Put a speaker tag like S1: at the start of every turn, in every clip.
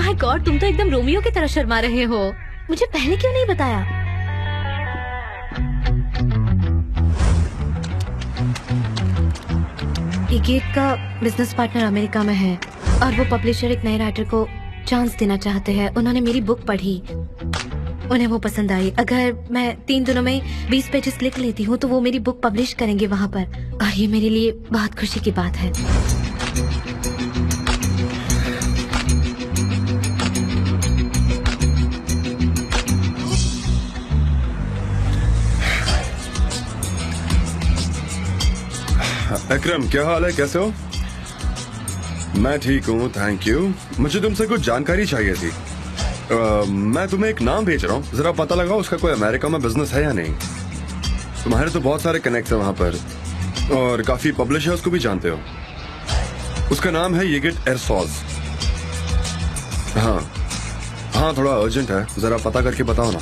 S1: My God, तुम तो एकदम रोमियो की तरह शर्मा रहे हो। मुझे पहले क्यों नहीं बताया? ये गेट का बिजनेस पार्टनर अमेरिका में है और वो पब्लिशर एक नए राइटर को चांस देना चाहते हैं। उन्होंने मेरी बुक पढ़ी, उन्हें वो पसंद आई। अगर मैं 3 दिनों में 20 पेजेस लिख लेती हूँ तो वो मेरी बुक पब्लिश करेंगे वहाँ पर, और ये मेरे लिए बहुत खुशी की बात है।
S2: अकरम, क्या हाल है, कैसे हो? मैं ठीक हूँ, थैंक यू। मुझे तुमसे कुछ जानकारी चाहिए थी। मैं तुम्हें एक नाम भेज रहा हूँ, जरा पता लगाओ उसका कोई अमेरिका में बिजनेस है या नहीं। तुम्हारे तो बहुत सारे कनेक्ट है वहाँ पर और काफी पब्लिशर्स को भी जानते हो। उसका नाम है येगेट एरसोज। हाँ हाँ, थोड़ा अर्जेंट है, जरा पता करके बताओ ना।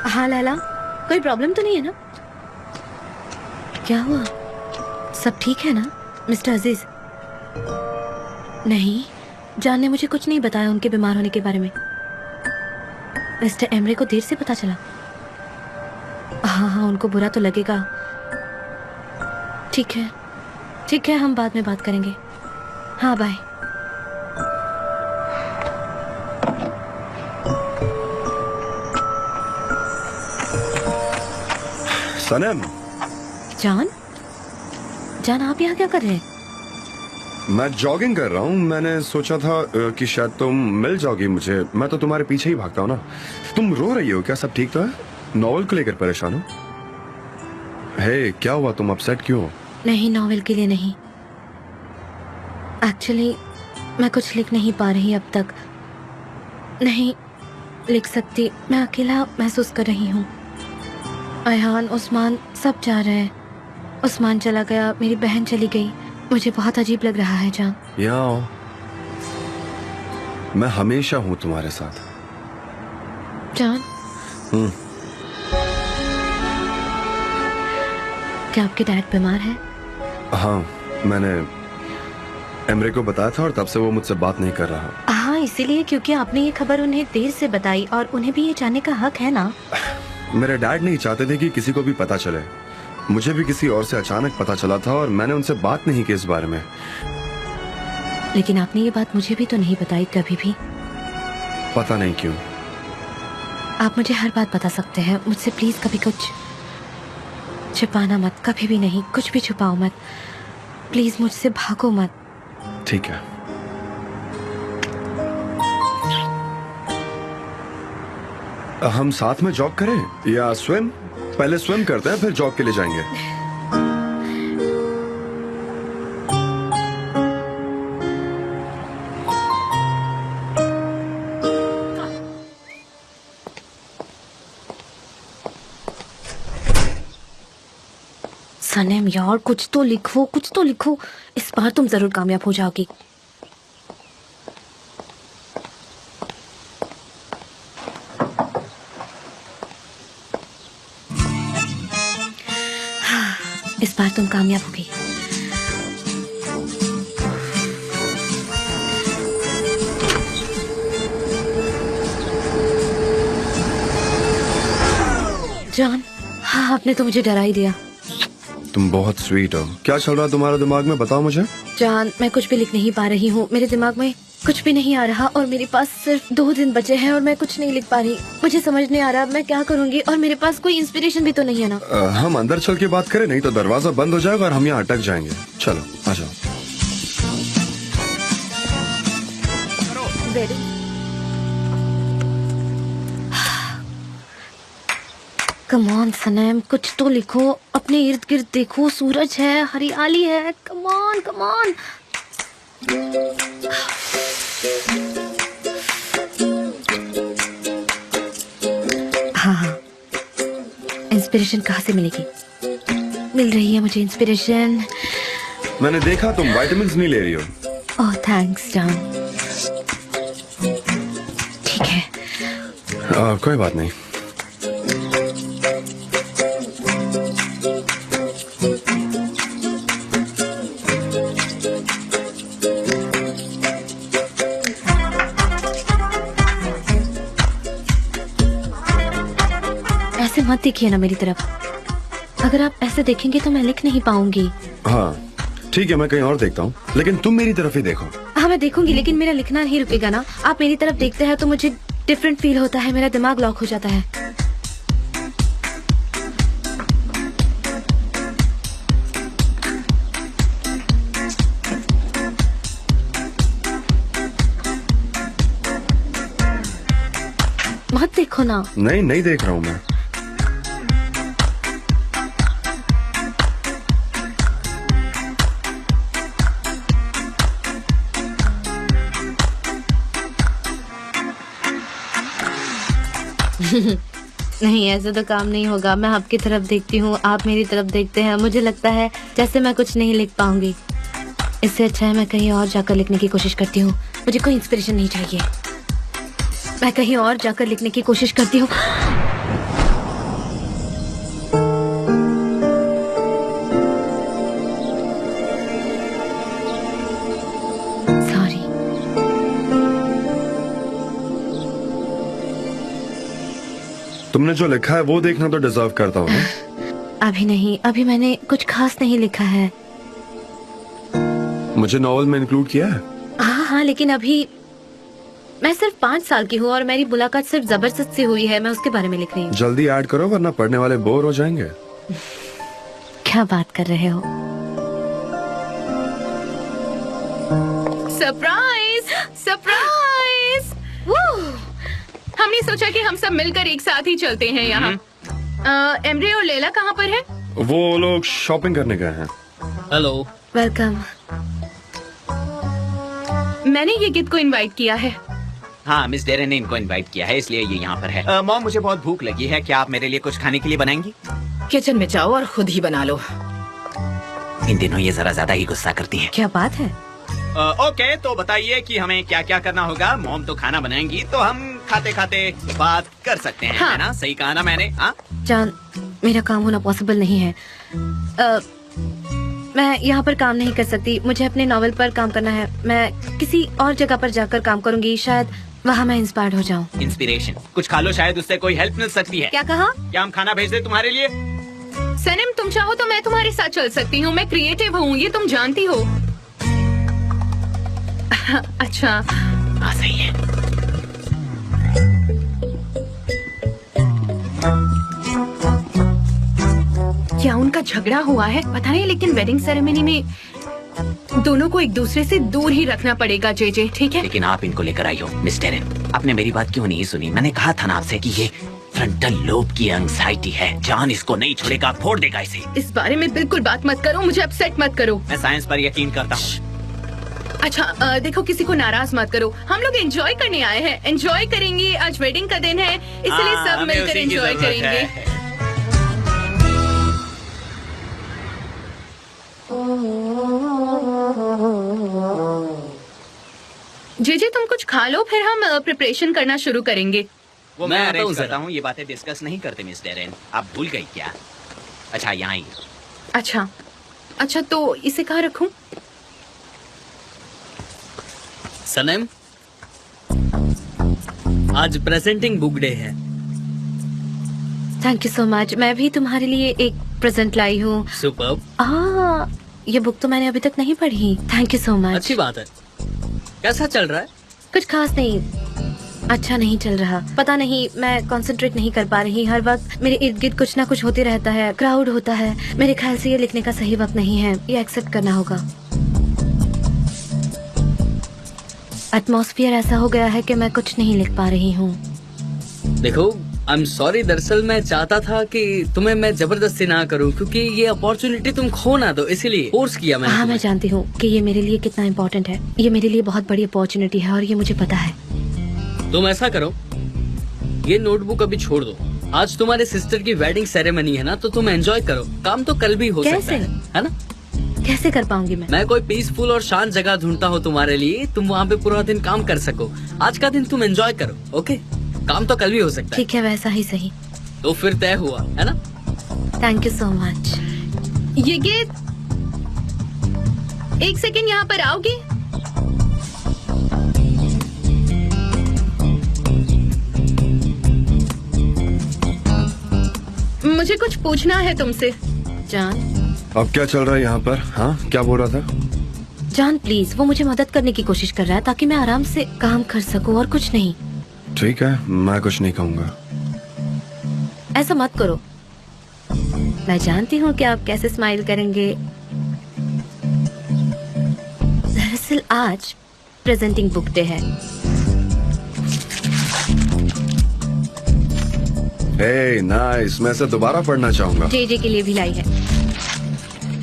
S1: हाँ लैला, कोई प्रॉब्लम तो नहीं है ना? क्या हुआ? सब ठीक है ना मिस्टर अजीज? नहीं, जान ने मुझे कुछ नहीं बताया उनके बीमार होने के बारे में। मिस्टर एमरे को देर से पता चला। हाँ हाँ, उनको बुरा तो लगेगा। ठीक है, हम बाद में बात करेंगे। हाँ बाय।
S2: सनम।
S1: जान आप यहाँ क्या कर रहे हैं?
S2: मैं जॉगिंग कर रहा हूँ। मैंने सोचा था कि शायद तुम मिल जाओगी मुझे। मैं तो तुम्हारे पीछे ही भागता हूँ ना। तुम रो रही हो क्या? सब ठीक तो है? नॉवेल को लेकर परेशान हो? हे, क्या हुआ, तुम अपसेट क्यों हो?
S1: नहीं, नॉवेल के लिए नहीं। एक्चुअली मैं कुछ लिख नहीं पा रही अब तक। नहीं लिख सकती, मैं अकेला महसूस कर रही हूँ। अयहान, उस्मान सब जा रहे हैं। उस्मान चला गया, मेरी बहन चली गई। मुझे बहुत अजीब लग रहा है जान।
S2: यहाँ आओ, मैं हमेशा हूँ तुम्हारे साथ।
S1: जान, क्या आपके डैड बीमार है?
S2: हाँ, मैंने एमरे को बताया था और तब से वो मुझसे बात नहीं कर रहा।
S1: हाँ, इसीलिए क्योंकि आपने ये खबर उन्हें देर से बताई और उन्हें भी ये जानने का हक है ना।
S2: मेरे डैड नहीं चाहते थे कि किसी को भी पता चले। मुझे भी किसी और से अचानक पता चला था और मैंने उनसे बात नहीं की इस बारे में।
S1: लेकिन आपने ये बात मुझे भी तो नहीं बताई कभी भी।
S2: पता नहीं क्यों।
S1: आप मुझे हर बात बता सकते हैं मुझसे, प्लीज कभी कुछ छिपाना मत, कभी भी नहीं। कुछ भी छुपाओ मत प्लीज, मुझसे भागो मत।
S2: ठीक है। हम साथ में जॉग करें या स्विम? पहले स्विम करते हैं, फिर जॉग के लिए जाएंगे।
S1: सनम यार, कुछ तो लिखो। इस बार तुम जरूर कामयाब हो जाओगी। इस बार तुम कामयाब होगी। जान, हाँ आपने तो मुझे डरा ही दिया।
S2: तुम बहुत स्वीट हो। क्या चल रहा है तुम्हारे दिमाग में, बताओ मुझे।
S1: जान, मैं कुछ भी लिख नहीं पा रही हूँ। मेरे दिमाग में कुछ भी नहीं आ रहा और मेरे पास सिर्फ 2 दिन बचे हैं और मैं कुछ नहीं लिख पा रही। मुझे समझ नहीं आ रहा मैं क्या करूँगी और मेरे पास कोई इंस्पिरेशन भी तो नहीं है ना।
S2: हम अंदर चल के बात करें, नहीं तो दरवाजा बंद हो जाएगा और हम यहाँ अटक जाएंगे। चलो आ जाओ।
S1: कम ऑन सनम, कुछ तो लिखो। अपने इर्द गिर्द देखो, सूरज है, हरियाली है। Come on. हाँ, इंस्पिरेशन कहाँ से मिलेगी? मिल रही है मुझे इंस्पिरेशन।
S2: मैंने देखा तुम विटामिन्स नहीं ले रही हो।
S1: ओह थैंक्स जॉन। ठीक है।
S2: कोई बात नहीं।
S1: ऐसे मत देखिए ना मेरी तरफ। अगर आप ऐसे देखेंगे तो मैं लिख नहीं पाऊंगी।
S2: हाँ ठीक है, मैं कहीं और देखता हूँ, लेकिन तुम मेरी तरफ ही देखो।
S1: हाँ मैं देखूंगी, लेकिन मेरा लिखना नहीं रुकेगा ना। आप मेरी तरफ देखते हैं तो मुझे डिफरेंट फील होता है, मेरा दिमाग लॉक हो जाता है। मत देखो ना।
S2: नहीं नहीं देख रहा हूँ मैं।
S1: नहीं ऐसे तो काम नहीं होगा। मैं आपकी तरफ देखती हूँ, आप मेरी तरफ देखते हैं। मुझे लगता है जैसे मैं कुछ नहीं लिख पाऊंगी। इससे अच्छा है मैं कहीं और जाकर लिखने की कोशिश करती हूँ। मुझे कोई इंस्पिरेशन नहीं चाहिए। मैं कहीं और जाकर लिखने की कोशिश करती हूँ। सॉरी।
S2: तुमने जो लिखा है वो देखना तो डिजर्व करता हूँ ना?
S1: अभी नहीं, अभी मैंने कुछ खास नहीं लिखा है।
S2: मुझे नॉवल में इंक्लूड किया है।
S1: हाँ हाँ, लेकिन अभी मैं सिर्फ 5 साल की हूँ और मेरी मुलाकात सिर्फ जबरदस्त से हुई है। मैं उसके बारे में लिख रही हूँ।
S2: जल्दी ऐड करो वरना पढ़ने वाले बोर हो जाएंगे।
S1: क्या बात कर रहे हो?
S3: Surprise surprise. हमने सोचा कि हम सब मिलकर एक साथ ही चलते हैं यहाँ। एमरे और लैला कहाँ पर है?
S2: वो लोग शॉपिंग करने गए हैं।
S4: हेलो।
S1: वेलकम।
S3: मैंने ये गिद्ध को इनवाइट किया है।
S4: हाँ, मिस डेरेन ने इनको इनवाइट किया है, इसलिए ये यहाँ पर है। मॉम, मुझे बहुत भूख लगी है, क्या आप मेरे लिए कुछ खाने के लिए बनाएंगी?
S3: किचन में जाओ और खुद ही बना लो।
S4: इन दिनों ये जरा ज्यादा ही गुस्सा करती हैं।
S1: क्या बात है?
S4: ओके, तो बताइए कि हमें क्या क्या करना होगा। मॉम तो खाना बनाएंगी तो हम खाते खाते बात कर सकते हैं।
S3: हाँ।
S4: है ना? सही कहा ना मैंने? हाँ
S1: जान, मेरा काम होना पॉसिबल नहीं है। मैं यहाँ पर काम नहीं कर सकती। मुझे अपने नॉवेल पर काम करना है। मैं किसी और जगह पर जाकर काम करूँगी, शायद वहाँ मैं इंस्पायर्ड हो जाऊँ।
S4: इंस्पिरेशन कुछ खा लो, शायद उससे कोई हेल्प मिल सकती है।
S1: क्या कहा?
S4: क्या हम खाना भेज दे तुम्हारे लिए?
S3: सनम, तुम चाहो तो मैं तुम्हारे साथ चल सकती हूँ। मैं क्रिएटिव हूँ, ये तुम जानती हो। अच्छा
S4: हाँ सही है।
S3: क्या उनका झगड़ा हुआ है? पता नहीं, लेकिन वेडिंग सेरेमनी में दोनों को एक दूसरे से दूर ही रखना पड़ेगा। जे ठीक है?
S4: लेकिन आप इनको लेकर आई हो मिस डेरेन। आपने मेरी बात क्यों नहीं सुनी? मैंने कहा था ना आपसे कि ये फ्रंटल लोब की एंग्जाइटी है। जान इसको नहीं छोड़ेगा, फोड़ देगा इसे।
S3: इस बारे में बिल्कुल बात मत करो, मुझे अपसेट मत करो।
S4: मैं साइंस पर यकीन करता हूँ।
S3: अच्छा देखो, किसी को नाराज मत करो। हम लोग एंजॉय करने आए हैं, एंजॉय करेंगे। आज वेडिंग का दिन है, इसलिए सब
S4: हमें
S3: मिलकर
S4: उसी की
S3: एंजॉय
S4: जरूरत
S3: करेंगे।
S4: है।
S3: जे तुम कुछ खा लो, फिर हम प्रिपरेशन करना शुरू करेंगे।
S4: वो
S5: मैं
S4: मैं
S5: आता हूँ
S4: अरेंज करता
S5: जरा।
S4: हूँ। ये बातें डिस्कस नहीं करते मिस डेरेन, आप भूल गई क्या? अच्छा यहाँ ही।
S3: अच्छा तो इसे कहाँ रखूं?
S5: सनम, आज प्रेजेंटिंग बुक डे है।
S1: Thank you so much. मैं भी तुम्हारे लिए एक प्रेजेंट लाई हूँ।
S5: सुपर्ब।
S1: ये बुक तो मैंने अभी तक नहीं पढ़ी। Thank you so much.
S5: अच्छी बात है। कैसा चल रहा है?
S1: कुछ खास नहीं, अच्छा नहीं चल रहा। पता नहीं, मैं कंसंट्रेट नहीं कर पा रही। हर वक्त मेरे इर्द गिर्द कुछ ना कुछ होते रहता है, क्राउड होता है। मेरे ख्याल से ये लिखने का सही वक्त नहीं है, ये एक्सेप्ट करना होगा। एटमॉस्फेयर ऐसा हो गया है कि मैं कुछ नहीं लिख पा रही हूँ।
S5: देखो, आई एम सॉरी। दरअसल मैं चाहता था कि तुम्हें मैं जबरदस्ती ना करूं, क्योंकि ये अपॉर्चुनिटी तुम खो ना दो, इसीलिए फोर्स किया मैंने
S1: हाँ, मैं
S5: तुम्हें।
S1: जानती हूँ कि ये मेरे लिए कितना इम्पोर्टेंट है। ये मेरे लिए बहुत बड़ी अपॉर्चुनिटी है और ये मुझे पता है।
S5: तुम ऐसा करो, ये नोटबुक अभी छोड़ दो। आज तुम्हारे सिस्टर की वेडिंग सेरेमनी है ना, तो तुम एंजॉय करो। काम तो कल भी हो सकता
S1: कैसे?
S5: है ना?
S1: कैसे कर पाऊंगी मैं
S5: कोई पीसफुल और शांत जगह ढूंढता हूँ तुम्हारे लिए, तुम वहाँ पे पूरा दिन काम कर सको। आज का दिन तुम एंजॉय करो, ओके? काम तो कल भी हो सकता है।
S1: ठीक है, वैसा ही सही।
S5: तो फिर तय हुआ है ना?
S1: Thank you so much.
S3: ये गीत, एक सेकंड यहाँ पर आओगे? मुझे कुछ पूछना है तुमसे।
S1: जान,
S2: अब क्या चल रहा है यहाँ पर? हाँ, क्या बोल रहा था?
S1: जान प्लीज, वो मुझे मदद करने की कोशिश कर रहा है ताकि मैं आराम से काम कर सकूं और कुछ नहीं।
S2: ठीक है, मैं कुछ नहीं कहूँगा।
S1: ऐसा मत करो। मैं जानती हूँ कि आप कैसे स्माइल करेंगे। दरअसल आज प्रेजेंटिंग बुक डे है।
S2: हे नाइस, मैं इसे दोबारा पढ़ना चाहूंगा।
S1: जेजे के लिए भी लाई है।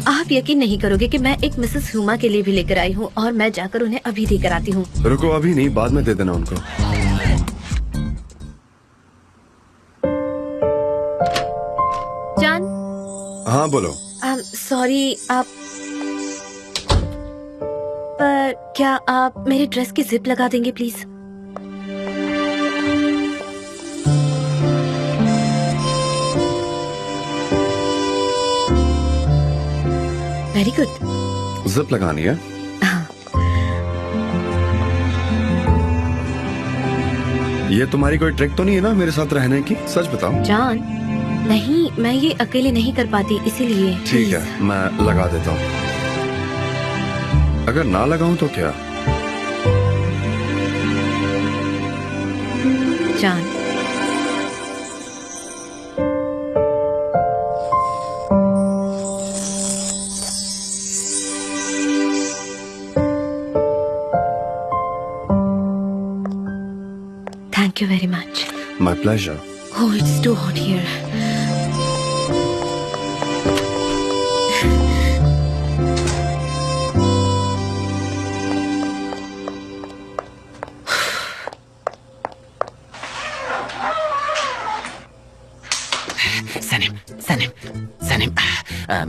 S1: आप यकीन नहीं करोगे कि मैं एक मिसेस ह्यूमा के लिए भी लेकर आई हूँ और मैं जाकर उन्हें अभी देकर आती हूँ।
S2: रुको, अभी नहीं, बाद में दे देना उनको।
S1: जान,
S2: हाँ बोलो।
S1: सॉरी, आप पर क्या आप मेरे ड्रेस की जिप लगा देंगे प्लीज? Very good.
S2: जिप लगानी है? ये तुम्हारी कोई ट्रिक तो नहीं है ना मेरे साथ रहने की? सच बताओ।
S1: जान, नहीं, मैं ये अकेले नहीं कर पाती, इसीलिए।
S2: ठीक है, मैं लगा देता हूँ। अगर ना लगाऊं तो क्या?
S1: जान, thank you very much.
S2: My pleasure.
S1: Oh, it's too hot here.
S4: Sanam, Sanam, Sanam,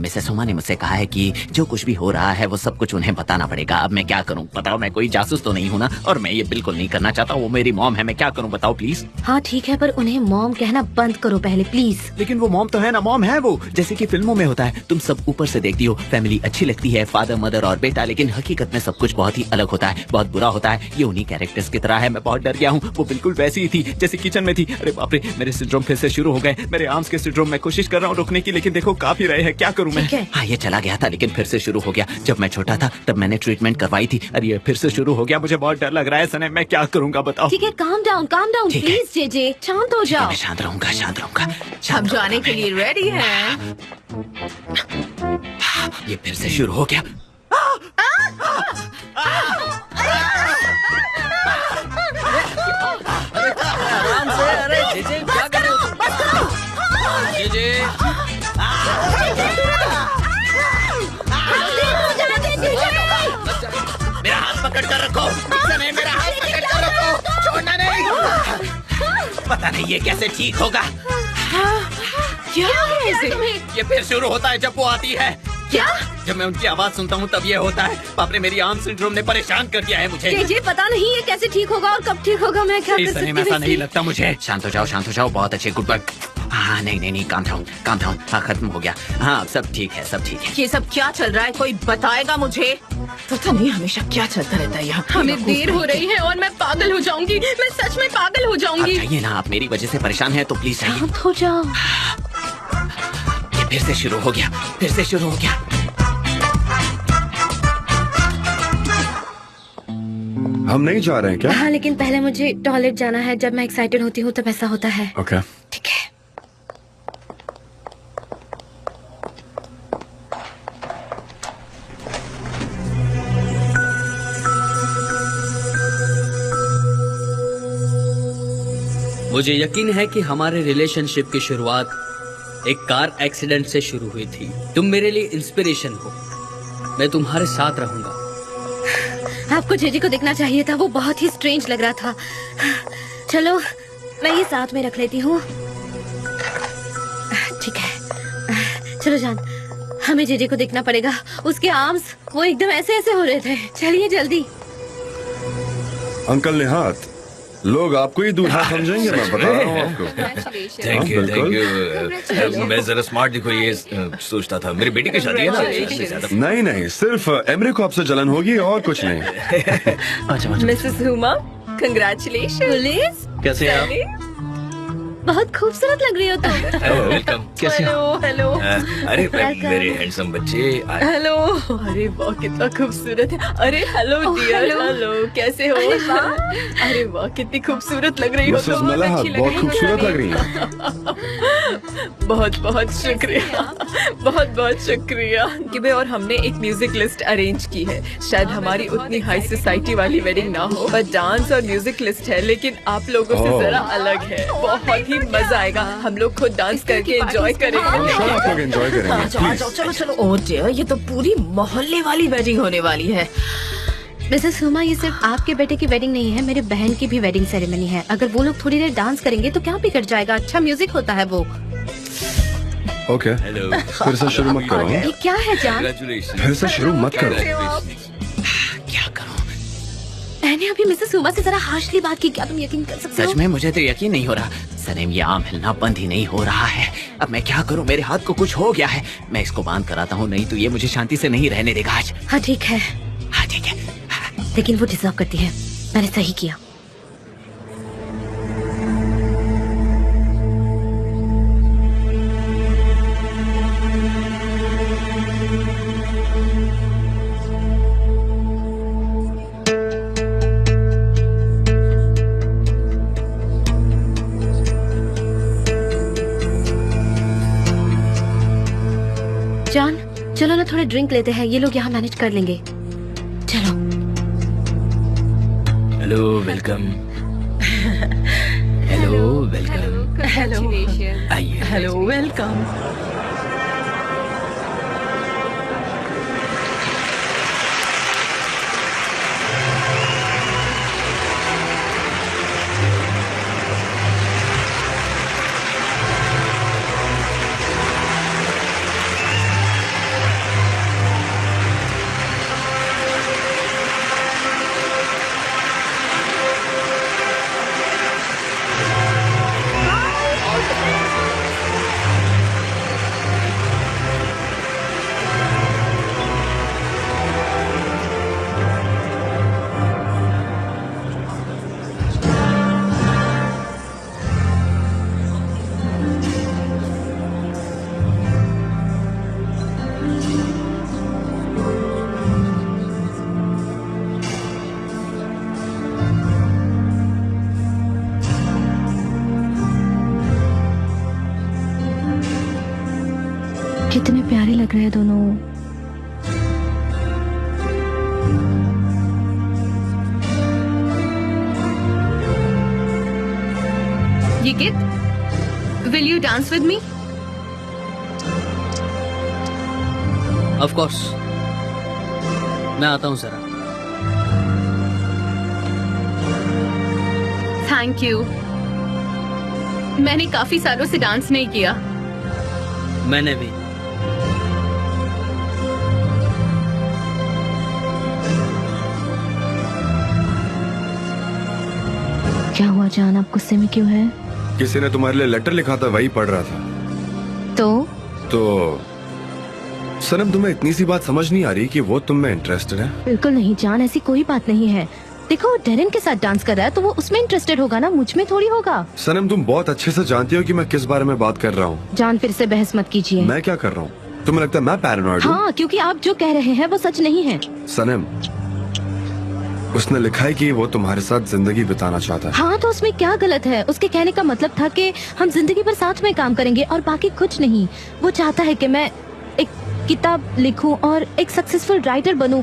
S4: Mrs Huma ने मुझसे कहा है कि जो कुछ भी हो रहा है वो सब कुछ उन्हें बताना पड़ेगा। अब मैं क्या करूं बताओ? मैं कोई जासूस तो नहीं हूं ना, और मैं ये बिल्कुल नहीं करना चाहता। वो मेरी मॉम है, मैं क्या करूं बताओ प्लीज?
S1: हाँ ठीक है, पर उन्हें मॉम कहना बंद करो पहले प्लीज।
S4: लेकिन वो मॉम तो है ना, मॉम है वो, जैसे कि फिल्मों में होता है। तुम सब ऊपर से देखती हो, फैमिली अच्छी लगती है, फादर मदर और बेटा, लेकिन हकीकत में सब कुछ बहुत ही अलग होता है, बहुत बुरा होता है। ये उन्हीं कैरेक्टर्स की तरह है। मैं बहुत डर गया हूँ। वो बिल्कुल वैसी ही थी जैसे किचन में थी। अरे बाप रे, मेरे सिंड्रोम फिर से शुरू हो गए। मेरे आर्म्स के सिंड्रोम, मैं कोशिश कर रहा हूँ रुकने की, लेकिन देखो काफी रहे हैं। क्या करूँ मैं? हाँ, ये चला गया था लेकिन फिर से शुरू हो गया। जब मैं छोटा था तब मैंने ट्रीटमेंट करवाई थी, और ये फिर से शुरू हो गया। मुझे बहुत डर लग रहा है सनम, मैं क्या करूँगा बताओ?
S1: ठीक है, काम डाउन
S4: ठीक है।
S1: प्लीज जेजे, शांत हो जाओ।
S4: मैं शांत रहूंगा, शांत रहूंगा।
S3: अब जाने के लिए रेडी हैं?
S4: ये फिर से शुरू हो गया।
S5: आराम से। अरे जेजे, क्या कर रहे हो तुम? जेजे,
S4: मेरा हाथ पकड़ कर रखो। सनम, मेरा हाथ पकड़ कर रखो, छोड़ना नहीं। पता नहीं ये कैसे ठीक होगा।
S3: क्या है इसे?
S4: ये फिर शुरू होता है जब वो आती है।
S3: क्या?
S4: जब मैं उनकी आवाज सुनता हूँ तब ये होता है। बाप रे, मेरी आर्म सिंड्रोम ने परेशान कर दिया है मुझे।
S1: जेजे, पता नहीं ये कैसे ठीक होगा और कब ठीक होगा। मैं क्या कर
S4: इस
S1: सकती
S4: समय
S1: हूँ
S4: ऐसा नहीं
S1: इससे?
S4: लगता मुझे। शांत हो जाओ, शांत हो जाओ। बहुत अच्छे, गुड बाय। हाँ, नहीं, काम डाउन, काम डाउन। हाँ, खत्म हो गया। हाँ, सब ठीक है, सब ठीक है।
S3: ये सब क्या चल रहा है? कोई बताएगा मुझे? पता नहीं हमेशा क्या चलता रहता है यहाँ। हमें देर हो रही है और मैं पागल हो जाऊंगी। मैं सच में पागल हो
S4: आप
S3: जाऊंगी।
S4: जाइए ना, आप मेरी वजह से परेशान हैं तो प्लीज जाइए।
S1: शांत हो जाओ।
S4: ये फिर से शुरू हो गया, फिर से शुरू हो गया।
S2: हम नहीं जा रहे हैं क्या?
S1: हाँ, लेकिन पहले मुझे टॉयलेट जाना है। जब मैं एक्साइटेड होती हूँ तब ऐसा होता है।
S2: ओके।
S1: ठीक है।
S5: मुझे यकीन है कि हमारे रिलेशनशिप की शुरुआत एक कार एक्सीडेंट से शुरू हुई थी। तुम मेरे लिए इंस्पिरेशन हो। मैं तुम्हारे साथ रहूंगा।
S1: आपको जेजे को देखना चाहिए था, वो बहुत ही स्ट्रेंज लग रहा था। चलो, मैं ये साथ में रख लेती हूँ। चलो जान, हमें जेजे को देखना पड़ेगा। उसके आर्म्स वो एकदम ऐसे ऐसे हो रहे थे। चलिए जल्दी।
S2: अंकल ने हाथ, लोग आपको ही दूल्हा समझेंगे, मैं बता रहा हूँ आपको।
S6: थैंक यू,
S2: बिल्कुल।
S6: Thank you. मैं जरा स्मार्ट दिखो ये सोचता था। मेरी बेटी की शादी है ना, इसलिए ज्यादा।
S2: नहीं नहीं, सिर्फ एमरे को आपसे जलन होगी और कुछ नहीं।
S4: अच्छा अच्छा।
S7: Mrs Huma, congratulation.
S6: कैसे हैं आप?
S1: बहुत खूबसूरत लग रही हो तुम।
S6: वेलकम।
S4: कैसे
S7: हेलो हेलो
S6: अरे मेरे हैंडसम बच्चे।
S7: हेलो। अरे वाह कितना खूबसूरत है। अरे हेलो डियर, हेलो कैसे हो? अरे वाह कितनी खूबसूरत लग रही हो
S2: मिसेस
S7: तुम।
S2: मलाहा बहुत खूबसूरत लग रही हैं।
S7: बहुत बहुत शुक्रिया, बहुत बहुत शुक्रिया। कि और हमने एक म्यूजिक लिस्ट अरेंज की है। शायद हमारी उतनी हाई सोसाइटी वाली वेडिंग ना हो, पर डांस और म्यूजिक लिस्ट है, लेकिन आप लोगों से जरा अलग है। बहुत ही मजा आएगा। हम लोग खुद डांस करके एंजॉय करेंगे।
S2: आप लोग एंजॉय करेंगे प्लीज।
S7: चलो चलो। ओह डियर, ये तो पूरी मोहल्ले वाली वेडिंग होने वाली है।
S1: मिसेस हुमा, ये सिर्फ आपके बेटे की वेडिंग नहीं है, मेरी बहन की भी वेडिंग सेरेमनी है। अगर वो लोग थोड़ी देर डांस करेंगे तो क्या बिगड़ जाएगा? अच्छा म्यूजिक होता है वो।
S2: Okay,
S6: hello.
S2: फिर से शुरू मत करो।
S1: ये क्या है जान?
S6: कंग्रेचुलेशन।
S2: फिर से शुरू मत करो।
S4: क्या करूं?
S1: मैंने अभी मिसेस हुमा से जरा हार्शली बात की, क्या तुम यकीन कर सकते
S4: सच
S1: हो?
S4: में मुझे तो यकीन नहीं हो रहा। सनम, ये आम हिलना बंद ही नहीं हो रहा है। अब मैं क्या करूं? मेरे हाथ को कुछ हो गया है। मैं इसको बांध कराता हूं, नहीं तो ये मुझे शांति से नहीं रहने देगा आज।
S1: हाँ ठीक है,
S4: हाँ ठीक है।
S1: लेकिन वो डिजर्व करती है। मैंने सही किया। जान, चलो ना थोड़ा ड्रिंक लेते हैं, ये लोग यहाँ मैनेज कर लेंगे। चलो।
S6: Hello, welcome. Hello, welcome. आइए।
S7: Hello welcome.
S1: कितने प्यारे लग रहे हैं दोनों।
S3: Yigit, will you dance with me?
S5: Of course, मैं आता हूँ जरा।
S3: Thank you. मैंने काफी सालों से डांस नहीं किया।
S5: मैंने भी।
S1: क्या हुआ जान, आप गुस्से में क्यों है?
S2: किसी ने तुम्हारे लिए लेटर लिखा था, वही पढ़ रहा था। तो सनम, तुम्हें इतनी सी बात समझ नहीं आ रही कि वो तुम में इंटरेस्टेड है?
S1: बिल्कुल नहीं जान, ऐसी कोई बात नहीं है। देखो, वो डेरेन के साथ डांस कर रहा है तो वो उसमें इंटरेस्टेड होगा ना, मुझ में थोड़ी होगा।
S2: सनम, तुम बहुत अच्छे से जानती हो कि मैं किस बारे में बात कर रहा हूँ।
S1: जान, फिर से बहस मत कीजिए।
S2: मैं क्या कर रहा हूँ? तुम्हें लगता है मैं पैरानॉइड हूँ?
S1: हाँ, क्योंकि आप जो कह रहे हैं वो सच नहीं है।
S2: सनम, उसने लिखा है कि वो तुम्हारे साथ जिंदगी बिताना चाहता है।
S1: हाँ, तो उसमें क्या गलत है? उसके कहने का मतलब था कि हम जिंदगी भर साथ में काम करेंगे और बाकी कुछ नहीं। वो चाहता है कि मैं एक किताब लिखूं और एक सक्सेसफुल राइटर बनूं।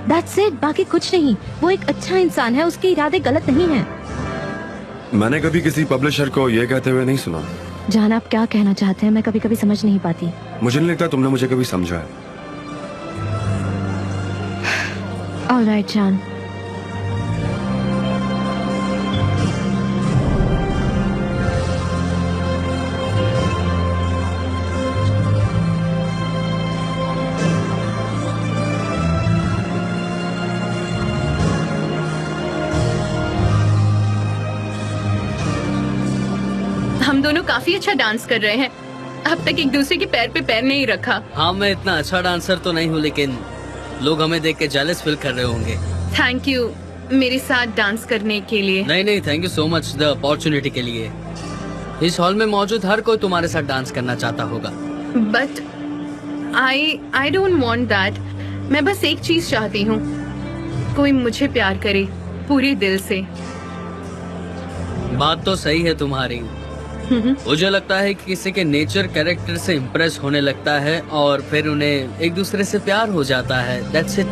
S1: That's it, बाकी कुछ नहीं। वो एक अच्छा इंसान है, उसके इरादे गलत नहीं हैं।
S2: मैंने कभी किसी पब्लिशर को ये कहते हुए नहीं सुना।
S1: जान, आप क्या कहना चाहते हैं? मैं कभी कभी समझ नहीं पाती।
S2: मुझे नहीं लगता तुमने मुझे कभी समझा है।
S1: ऑलराइट जान।
S3: हम दोनों काफी अच्छा डांस कर रहे हैं। अब तक एक दूसरे के पैर पे पैर नहीं रखा।
S5: हाँ, मैं इतना अच्छा डांसर तो नहीं हूँ, लेकिन लोग हमें देख के जेलस फील कर रहे होंगे।
S3: थैंक यू मेरे साथ डांस करने के लिए।
S5: नहीं, thank you so much the opportunity के लिए। इस हॉल में मौजूद हर कोई तुम्हारे साथ डांस करना चाहता होगा।
S3: But I don't want that. मैं बस एक चीज चाहती हूँ, कोई मुझे प्यार करे पूरे दिल से।
S5: बात तो सही है तुम्हारी। मुझे लगता है कि किसी के नेचर कैरेक्टर से इम्प्रेस होने लगता है और फिर उन्हें एक दूसरे से प्यार हो जाता है। That's it.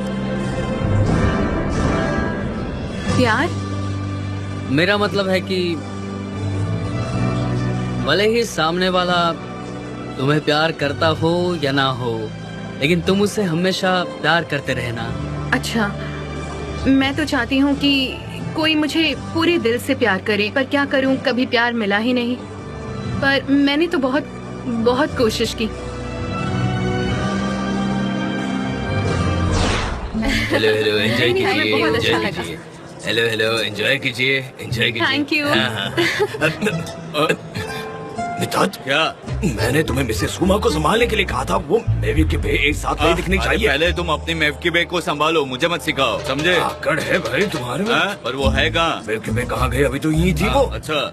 S3: प्यार?
S5: मेरा मतलब है कि भले ही सामने वाला तुम्हें प्यार करता हो या ना हो, लेकिन तुम उससे हमेशा प्यार करते रहना।
S3: अच्छा, मैं तो चाहती हूँ कि कोई मुझे पूरे दिल से प्यार करे, पर क्या करूँ, कभी प्यार मिला ही नहीं। पर मैंने तो बहुत बहुत कोशिश की।
S6: हेलो एंजॉय कीजिए,
S3: हमें बहुत अच्छा
S6: एंजॉय
S3: लगा।
S6: कीजिए। हेलो एंजॉय कीजिए, एंजॉय कीजिए।
S3: Thank you।
S6: मिताज, क्या मैंने तुम्हें मिसेस सुमा को संभालने के लिए कहा था? वो मेवी के बे एक साथ नहीं दिखनी चाहिए।
S8: पहले तुम अपनी मेव की बे को संभालो, मुझे मत सिखाओ, समझे?
S6: आकड़ है भाई तुम्हारे में।
S8: पर वो है कहाँ?
S6: मेव के बे कहाँ गए? अभी तो यही थी वो।
S8: अच्छा,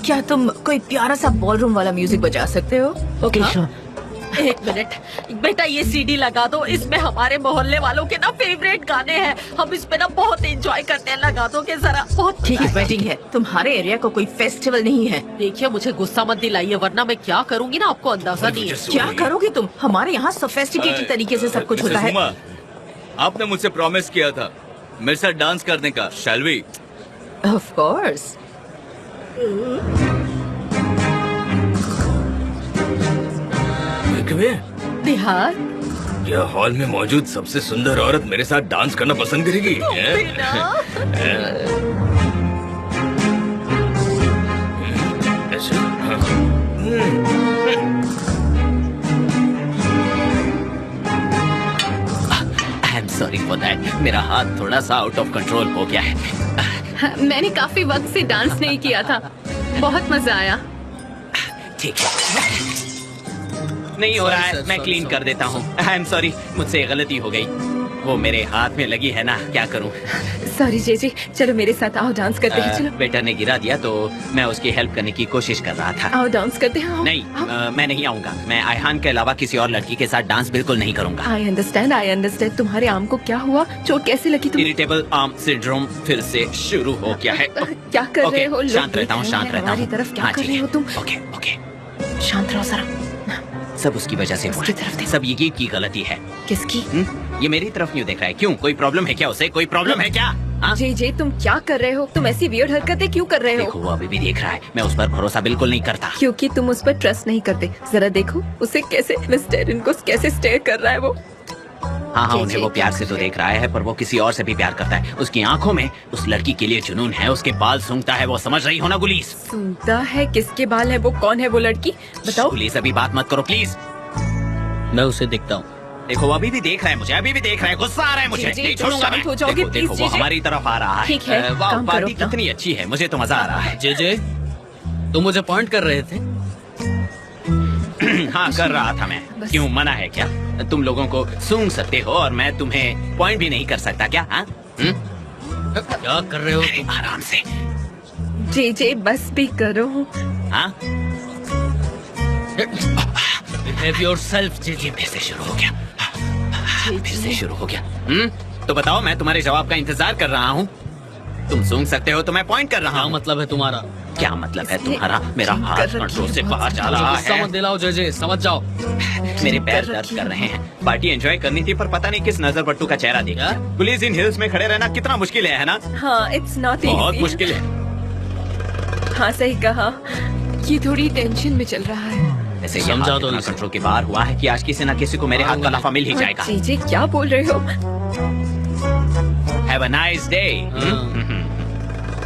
S9: क्या तुम कोई प्यारा सा बॉलरूम वाला म्यूजिक बजा सकते हो? ओके।
S10: एक मिनट बेटा, ये सीडी लगा दो, इसमें हमारे मोहल्ले वालों के ना फेवरेट गाने हैं, हम इसमें ना बहुत एंजॉय करते हैं। लगा दो के जरा, बहुत
S9: ठीक है, वेडिंग है, तुम्हारे एरिया को कोई फेस्टिवल नहीं है।
S10: देखिए मुझे गुस्सा मत दिलाइए, वरना मैं क्या करूँगी ना आपको अंदाजा नहीं है।
S9: क्या करोगे तुम? हमारे यहाँ सोफिस्टिकेटेड तरीके से सब कुछ होता है।
S8: सुमा, आपने मुझसे प्रॉमिस किया था मेरे साथ डांस करने का, shall we?
S9: Of course.
S10: Bihar
S6: क्या हॉल में मौजूद सबसे सुंदर औरत मेरे साथ डांस करना पसंद करेगी?
S4: आई एम सॉरी फॉर दैट। मेरा हाथ थोड़ा सा आउट ऑफ कंट्रोल हो गया है।
S3: मैंने काफी वक्त से डांस नहीं किया था, बहुत मजा आया।
S4: ठीक है, नहीं हो रहा है, मैं क्लीन कर देता हूँ। आई एम सॉरी, मुझसे गलती हो गई। वो मेरे हाथ में लगी है ना, क्या करूँ?
S7: सॉरी जेजे, चलो मेरे साथ आओ, डांस करते हैं। चलो
S4: बेटा ने गिरा दिया तो मैं उसकी हेल्प करने की कोशिश कर रहा था।
S7: आओ डांस करते हैं। आओ,
S4: नहीं,
S7: आओ।
S4: मैं नहीं आऊंगा। मैं आयहान के अलावा किसी और लड़की के साथ डांस बिल्कुल नहीं करूंगा।
S7: I understand. तुम्हारे आर्म को क्या हुआ? चोट कैसे लगी तुम्हें?
S4: इरिटेबल आर्म सिंड्रोम फिर से शुरू हो गया है।
S7: क्या कर रहे हो?
S4: शांत रहता हूँ, शांत रहता हूँ।
S7: हमारी तरफ क्या कर रहे हो तुम?
S4: ओके ओके,
S7: शांत रहो जरा।
S4: सब उसकी वजह से हुआ
S7: उसकी तरफ
S4: है।
S7: देखो।
S4: सब ये की गलती है।
S7: किसकी?
S4: ये मेरी तरफ क्यों देख रहा है? क्यों, कोई प्रॉब्लम है क्या उसे? कोई प्रॉब्लम है क्या? हाँ?
S7: जे तुम क्या कर रहे हो? तुम ऐसी वियर्ड हरकतें क्यों कर रहे हो?
S4: देखो, वो अभी भी देख रहा है। मैं उस पर भरोसा बिल्कुल नहीं करता।
S7: क्योंकि तुम उस पर ट्रस्ट नहीं करते। जरा देखो उसे कैसे, मिस्टर इनको कैसे स्टेयर कर रहा है वो।
S4: हाँ, उन्हें वो प्यार से तो देख रहा है, पर वो किसी और से भी प्यार करता है। उसकी आंखों में उस लड़की के लिए जुनून है। उसके बाल सूंघता है, वो समझ रही हो ना गुलीस?
S7: सुनता है? किसके बाल है वो? कौन है वो लड़की? बताओ।
S4: गुलीस, अभी बात मत करो प्लीज।
S5: मैं उसे देखता हूँ।
S4: देखो, वो अभी भी देख रहा है मुझे, अभी भी देख रहा है। गुस्सा आ रहा है मुझे,
S7: जी,
S4: नहीं छोड़ूंगा मैं।
S7: शांत हो जाओगे,
S4: देखो,
S7: प्लीज,
S4: देखो, वो
S7: जी।
S4: हमारी तरफ आ रहा है।
S7: ठीक है,
S4: वाह,
S7: काम
S4: पार्टी
S7: करो।
S4: कितनी अच्छी है, मुझे तो मजा आ रहा है।
S5: जे तुम मुझे पॉइंट कर रहे थे?
S4: हाँ, कर रहा था मैं। क्यों, मना है क्या? तुम लोगों को सूंघ सकते हो और मैं तुम्हें पॉइंट भी नहीं कर सकता क्या? हाँ,
S5: क्या कर रहे हो तुम?
S4: आराम से।
S7: जे बस भी करो।
S4: हाँ,
S5: Behave yourself, जे।
S4: फिर से शुरू हो गया। फिर से शुरू हो गया। तो बताओ, मैं तुम्हारे जवाब का इंतजार कर रहा हूँ। तुम सूंघ सकते हो तो मैं पॉइंट कर रहा
S5: क्या
S4: हूँ।
S5: मतलब है तुम्हारा?
S4: क्या मतलब है तुम्हारा? मेरा
S7: ठीक
S4: हाथ
S7: कर रखी
S4: कंट्रोल
S7: है
S4: से
S7: बहुत
S4: बाहर जा रहा
S5: गुस्सा
S4: है।
S5: मत दिलाओ जे, समझ जाओ।
S4: मेरे पैर
S7: कर
S4: दर्द
S7: रखी
S4: कर
S7: है।
S4: रहे हैं। पार्टी एंजॉय करनी थी, पर पता नहीं किस नजर बट्टू का चेहरा देखा।
S5: क्या?
S4: पुलिस इन हिल्स में खड़े रहना कितना मुश्किल है ना?
S7: हाँ, इट्स नॉट
S4: बहुत
S7: इजी।
S4: मुश्किल है।
S7: हाँ, सही कहा। ये थोड़ी टेंशन में चल रहा है।
S4: ऐसे ये
S5: समझा
S4: हाथ
S5: दो
S4: इतना
S5: इसे।
S4: कंट्रोल के बाहर हुआ है कि आज किसी न किसी को मेरे हाथ का लाफा मिल ही जाएगा।
S7: जे क्या बोल रहे हो?
S4: Have a nice day.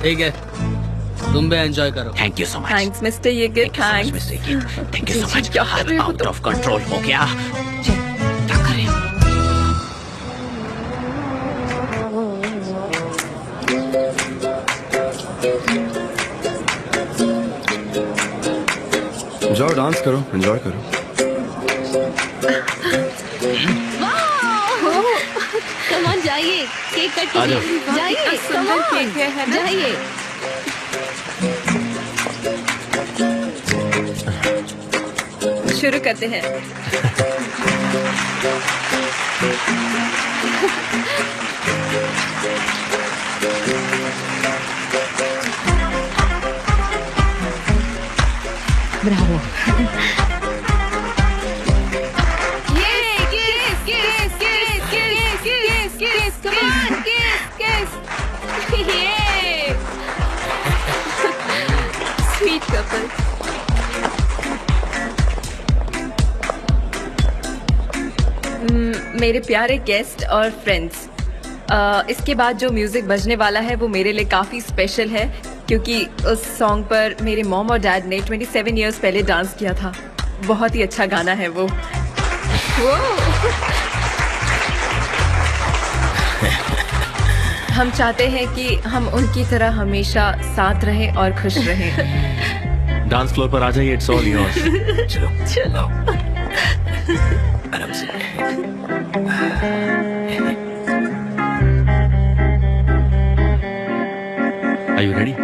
S5: ठीक है, तुम भी एंजॉय करो।
S4: Thank you so much.
S7: Thanks mister Yeager, thanks.
S4: Thank you so
S7: ji,
S4: much.
S7: क्या कर रहे हो
S4: आउट
S7: तुम?
S4: ऑफ कंट्रोल हो गया। क्या कर रहे हो?
S2: जाओ डांस करो, एंजॉय करो।
S1: कम ऑन जाइए, केक कट कीजिए, जाइए,
S7: सुंदर केक है ना?
S1: जाइए।
S7: शुरू करते हैं।
S1: ब्रावो।
S7: Sweet couple. मेरे प्यारे गेस्ट और फ्रेंड्स, इसके बाद जो म्यूजिक बजने वाला है वो मेरे लिए काफी स्पेशल है, क्योंकि उस सॉन्ग पर मेरे मॉम और डैड ने 27 इयर्स पहले डांस किया था। बहुत ही अच्छा गाना है वो। हम चाहते हैं कि हम उनकी तरह हमेशा साथ रहें और खुश रहें।
S6: डांस फ्लोर पर आ जाइए, इट्स ऑल योर्स। चलो
S7: चलो।
S6: आराम से। Are you ready?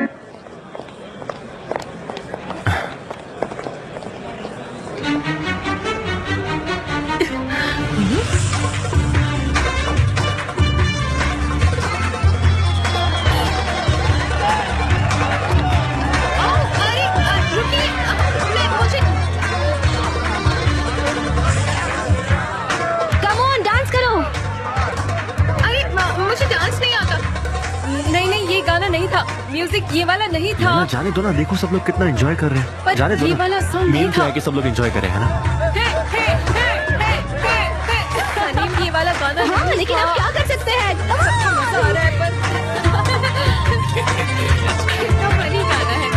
S7: म्यूजिक ये वाला नहीं था।
S6: जाने दो ना, देखो सब लोग कितना एंजॉय कर रहे हैं। जाने दो
S7: ये
S6: ना।
S7: वाला सॉन्ग नहीं
S6: मेन क्या
S7: था।
S6: है कि सब लोग एंजॉय कर रहे हैं ना।
S7: सनीम, ये वाला गाना
S1: हाँ,
S7: नहीं
S1: लेकिन
S7: था।
S1: आप क्या कर सकते हैं?
S7: मजा आ रहा है पर कितना फनी गाना है।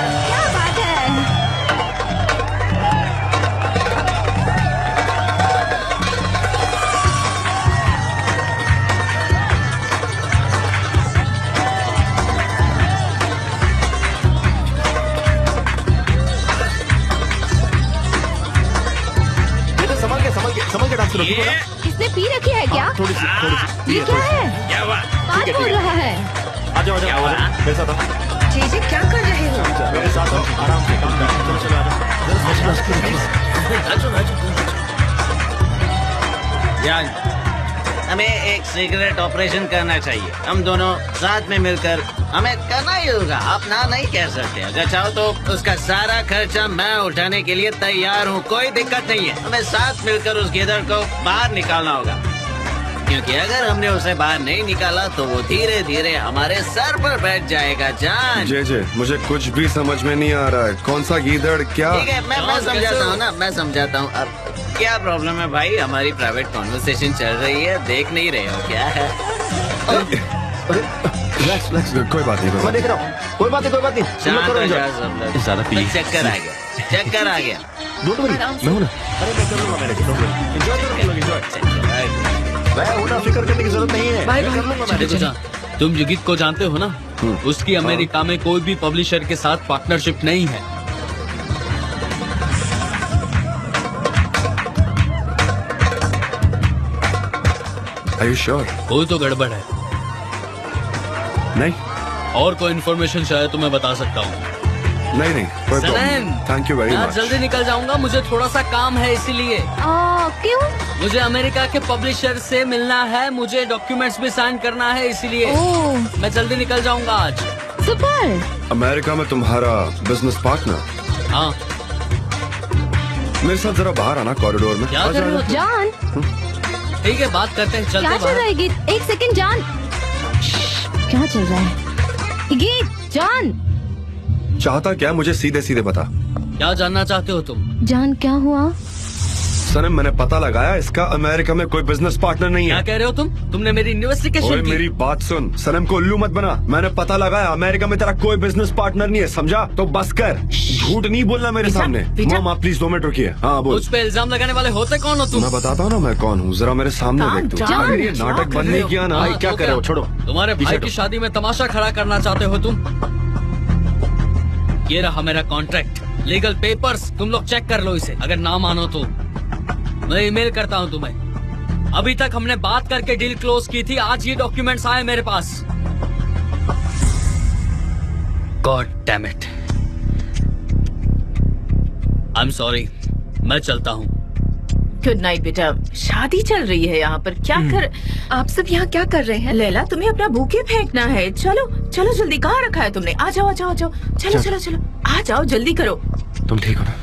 S1: क्या बात है?
S6: संभल के डांस करो।
S1: इसने पी रखी है क्या?
S6: थोड़ी सी
S1: ये क्या है?
S8: क्या हुआ?
S1: बात बोल रहा है।
S6: आ जाओ मेरे साथ आओ।
S3: जीजी क्या कर रहे हो?
S6: मेरे साथ आओ, आराम से। चलो आ जाओ।
S11: यार, हमें एक सीक्रेट ऑपरेशन करना चाहिए। हम दोनों साथ में मिलकर हमें करना ही होगा। आप ना नहीं कह सकते। अगर चाहो तो उसका सारा खर्चा मैं उठाने के लिए तैयार हूँ। कोई दिक्कत नहीं है। हमें साथ मिलकर उस गिदड़ को बाहर निकालना होगा, क्योंकि अगर हमने उसे बाहर नहीं निकाला तो वो धीरे धीरे हमारे सर पर बैठ जाएगा। जान
S2: जे मुझे कुछ भी समझ में नहीं आ रहा है। कौन सा गीदड़ क्या?
S11: ठीक है, मैं समझाता हूँ ना, मैं समझाता हूँ। अब क्या प्रॉब्लम है भाई? हमारी प्राइवेट कॉन्वर्सेशन चल रही है, देख नहीं रहे हो क्या है?
S2: रिलैक्स, कोई बात नहीं।
S6: मैं देख रहा हूँ। कोई बात नहीं।
S11: शांत हो जाओ सब लोग।
S6: ज़्यादा पी।
S11: चक्कर आ गया, चक्कर आ गया।
S6: डोंट वरी, मैं हूँ ना। अरे मैं कर लूँगा मैनेज। एंजॉय करो लोग, एंजॉय। मैं हूँ ना, फिक्र करने की जरूरत नहीं है। मैं कर लूँगा मैनेज।
S5: तुम युगित को जानते हो ना? उसकी अमेरिका में कोई भी पब्लिशर के साथ पार्टनरशिप नहीं है।
S2: Are you sure?
S5: कोई तो गड़बड़ है।
S2: नहीं
S5: और कोई इन्फॉर्मेशन चाहे तो मैं बता सकता हूँ।
S2: नहीं, कोई प्रॉब्लम। थैंक यू वेरी
S5: मैं
S2: मच।
S5: जल्दी निकल जाऊंगा, मुझे थोड़ा सा काम है इसीलिए।
S1: क्यों?
S5: मुझे अमेरिका के पब्लिशर से मिलना है, मुझे डॉक्यूमेंट्स भी साइन करना है, इसीलिए मैं जल्दी निकल जाऊंगा आज।
S1: सुपर।
S2: अमेरिका में तुम्हारा बिजनेस पार्टनर?
S5: हाँ।
S2: मेरे साथ जरा बाहर आना, कॉरिडोर में।
S5: क्या कर रहे हो?
S1: जान,
S5: ठीक है, बात करते हैं, चलते
S1: क्या चल रहा है गीत? एक सेकंड जान। क्या चल रहा है गीत? जान,
S2: चाहता क्या? मुझे सीधे सीधे बता।
S5: क्या जानना चाहते हो तुम?
S1: जान क्या हुआ?
S2: सनम मैंने पता लगाया, इसका अमेरिका में कोई बिजनेस पार्टनर नहीं
S5: क्या
S2: है।
S5: कह रहे हो तुमने मेरी इन्वेस्टिगेशन की?
S2: मेरी बात सुन, सनम को उल्लू मत बना। मैंने पता लगाया, अमेरिका में तेरा कोई बिजनेस पार्टनर नहीं है, समझा? तो बस कर, झूठ नहीं बोलना मेरे सामने। मॉम आप प्लीज 2 मिनट रुकिए। हाँ बोल।
S5: उस पे इल्जाम लगाने वाले होते कौन हो तुम?
S2: मैं बताता हूँ ना मैं कौन हूँ, जरा मेरे सामने देख तू। अगर ये नाटक बंद नहीं किया ना।
S6: क्या कर रहे हो, छोड़ो।
S5: तुम्हारे भाई की शादी में तमाशा खड़ा करना चाहते हो तुम? ये रहा मेरा कॉन्ट्रैक्ट, लीगल पेपर्स, तुम लोग चेक कर लो इसे। अगर ना मानो तो मैं ईमेल करता हूँ तुम्हें। अभी तक हमने बात करके डील क्लोज की थी, आज ये डॉक्यूमेंट्स आए मेरे पास। God damn it, I am sorry, मैं चलता हूँ।
S9: गुड नाइट बेटा। शादी चल रही है यहाँ पर, क्या कर
S7: आप सब यहाँ क्या कर रहे हैं?
S9: लैला तुम्हें अपना बुके फेंकना है। चलो चलो जल्दी, कहाँ रखा है तुमने? आ जाओ आ जाओ आ जाओ, चलो चलो चलो आ जाओ, जल्दी करो।
S6: तुम ठीक हो ना?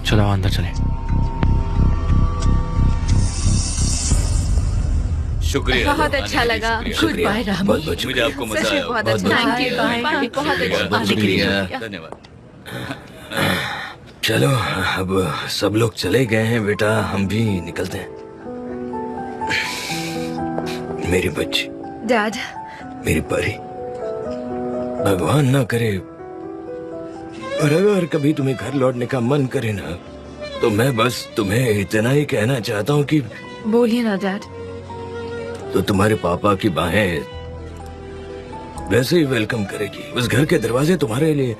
S6: चलो अंदर चले।
S8: शुक्रिया,
S7: बहुत अच्छा लगा।
S9: Goodbye Rami.
S8: मुझे आपको मजा आया।
S7: बहुत अच्छा, थैंक यू, बाय। बहुत अच्छा,
S8: शुक्रिया, धन्यवाद।
S12: चलो अब सब लोग चले गए हैं बेटा, हम भी निकलते हैं। मेरी बच्ची,
S7: डैड,
S12: मेरी परी, भगवान ना करे और अगर कभी तुम्हें घर लौटने का मन करे ना, तो मैं बस तुम्हें इतना ही कहना चाहता हूँ कि
S7: बोलिए ना डैड।
S12: तो तुम्हारे पापा की बाहें वैसे ही वेलकम करेगी। उस घर के दरवाजे तुम्हारे लिए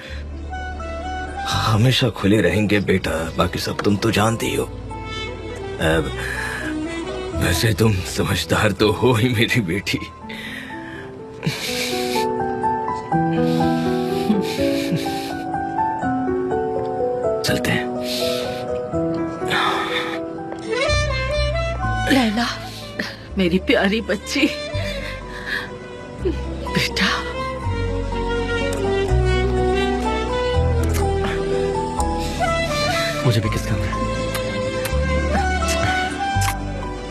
S12: हमेशा खुले रहेंगे बेटा, बाकी सब तुम तो जानती हो। अब वैसे तुम समझदार तो हो ही मेरी बेटी। चलते हैं।
S9: लैला मेरी प्यारी बच्ची, बेटा।
S6: मुझे भी किस करना है।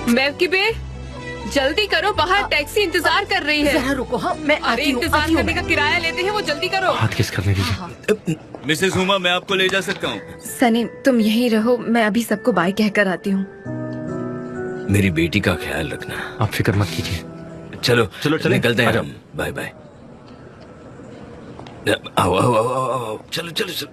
S3: मेवकी बे, जल्दी करो, बाहर टैक्सी इंतजार कर रही है।
S9: जरा रुको, हाँ मैं
S3: अरे
S9: आती हूँ।
S3: इंतजार करने का किराया लेते हैं, वो जल्दी करो।
S6: हाथ किस करने दीजिए।
S8: मिसेस हुमा, मैं आपको ले जा सकता हूँ?
S7: सनी तुम यहीं रहो, मैं अभी सबको बाय कहकर आती हूँ।
S12: मेरी बेटी का ख्याल रखना।
S6: आप फिक्र मत कीजिए।
S12: चलो
S6: चलो चले,
S12: निकलते हैं हम। Bye bye. आओ आओ आओ आओ आओ, चलो चलो चलो।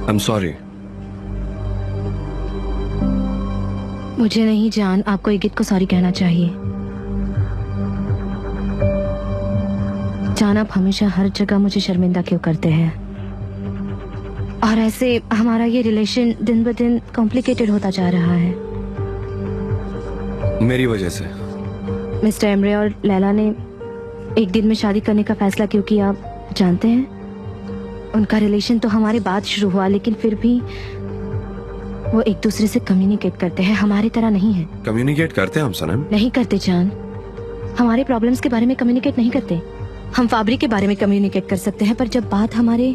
S2: I'm sorry.
S1: मुझे नहीं जान, आपको इगित को सॉरी कहना चाहिए। जान आप हमेशा हर जगह मुझे शर्मिंदा क्यों करते हैं, और ऐसे हमारा ये रिलेशन दिन ब दिन कॉम्प्लिकेटेड होता जा रहा है।
S2: मेरी वजह से।
S1: मिस्टर एमरे और लैला ने एक दिन में शादी करने का फैसला क्यों किया आप जानते हैं? उनका रिलेशन तो हमारे बाद शुरू हुआ, लेकिन फिर भी वो एक दूसरे से कम्युनिकेट करते हैं, हमारी तरह नहीं है।
S2: कम्युनिकेट करते हैं हम सनम?
S1: नहीं करते जान, हमारे प्रॉब्लम्स के बारे में कम्युनिकेट नहीं करते। हम फैब्रिक के बारे में कम्युनिकेट कर सकते हैं, पर जब बात हमारे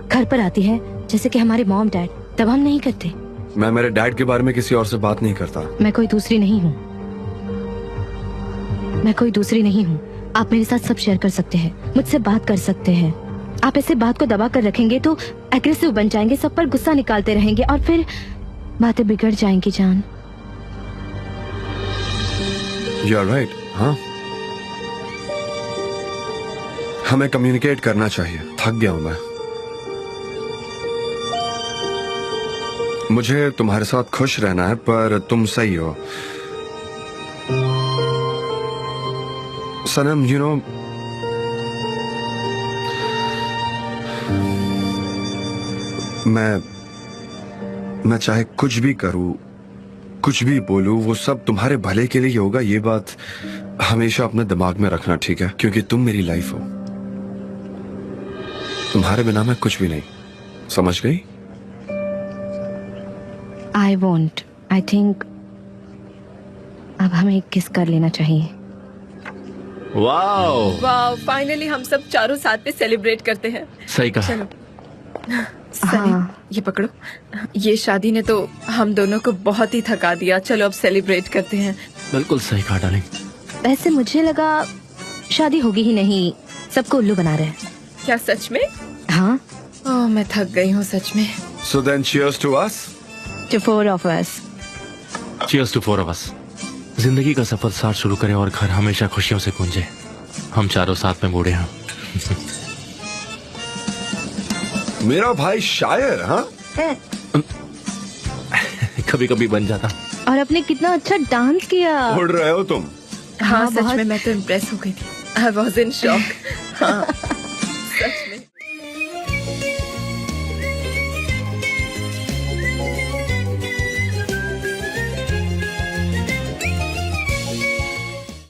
S1: घर पर आती है, जैसे कि हमारे मॉम डैड, तब हम नहीं करते।
S2: मैं मेरे डैड के बारे में किसी और से बात नहीं करता।
S1: मैं कोई दूसरी नहीं हूँ, मैं कोई दूसरी नहीं हूँ। आप मेरे साथ सब शेयर कर सकते हैं, मुझसे बात कर सकते हैं। आप ऐसे बात को दबा कर रखेंगे तो एग्रेसिव बन जाएंगे, सब पर गुस्सा निकालते रहेंगे और फिर बातें बिगड़ जाएंगी जान।
S2: You are right, हाँ। हमें कम्युनिकेट करना चाहिए। थक गया हूं मैं। मुझे तुम्हारे साथ खुश रहना है, पर तुम सही हो सनम। यू नो, मैं चाहे कुछ भी करूं, कुछ भी बोलूं, वो सब तुम्हारे भले के लिए ही होगा। ये बात हमेशा अपने दिमाग में रखना, ठीक है? क्योंकि तुम मेरी लाइफ हो। तुम्हारे बिना मैं कुछ भी नहीं। समझ गई?
S1: आई वॉन्ट, आई थिंक अब हमें एक किस कर लेना चाहिए।
S6: वाओ
S7: वाह, फाइनली हम सब चारों साथ में सेलिब्रेट करते हैं।
S6: सही कहा।
S7: चलो। सनी, ये पकड़ो। ये शादी ने तो हम दोनों को बहुत ही थका दिया। चलो अब सेलिब्रेट करते हैं।
S6: बिल्कुल सही कहा डार्लिंग।
S1: वैसे मुझे लगा शादी होगी ही नहीं, सबको उल्लू बना रहे हैं।
S7: क्या सच में?
S1: हाँ।
S7: ओह, मैं थक गई हूँ सच में।
S2: So then cheers to us.
S1: To 4 of us.
S6: Cheers to 4 of us. जिंदगी का सफर साथ शुरू करें और घर हमेशा खुशियों से गूंजे। हम चारों साथ में बूढ़े हैं।
S2: मेरा भाई शायर, हाँ?
S6: कभी कभी बन जाता।
S1: और आपने कितना अच्छा डांस किया।
S2: उड़ रहे हो तुम।
S7: हाँ, सच में मैं तो इम्प्रेस हो गई थी। I was in shock। हाँ, सच में।